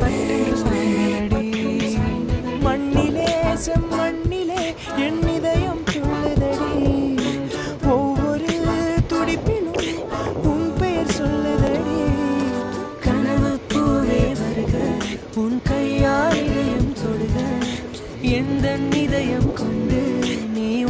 பட்டென்று சாய்ந்ததடி. மண்ணிலே செம்மண்ணிலே என் இதயம் துள்ளுதடி. ஒவ்வொரு துடிப்பிலும் உன் பெயர் சொல்லுதடி. கனவு பூவே வருக, உன் கையால் இதயம் தொடுக. எந்த இதயம் கொண்டு நீ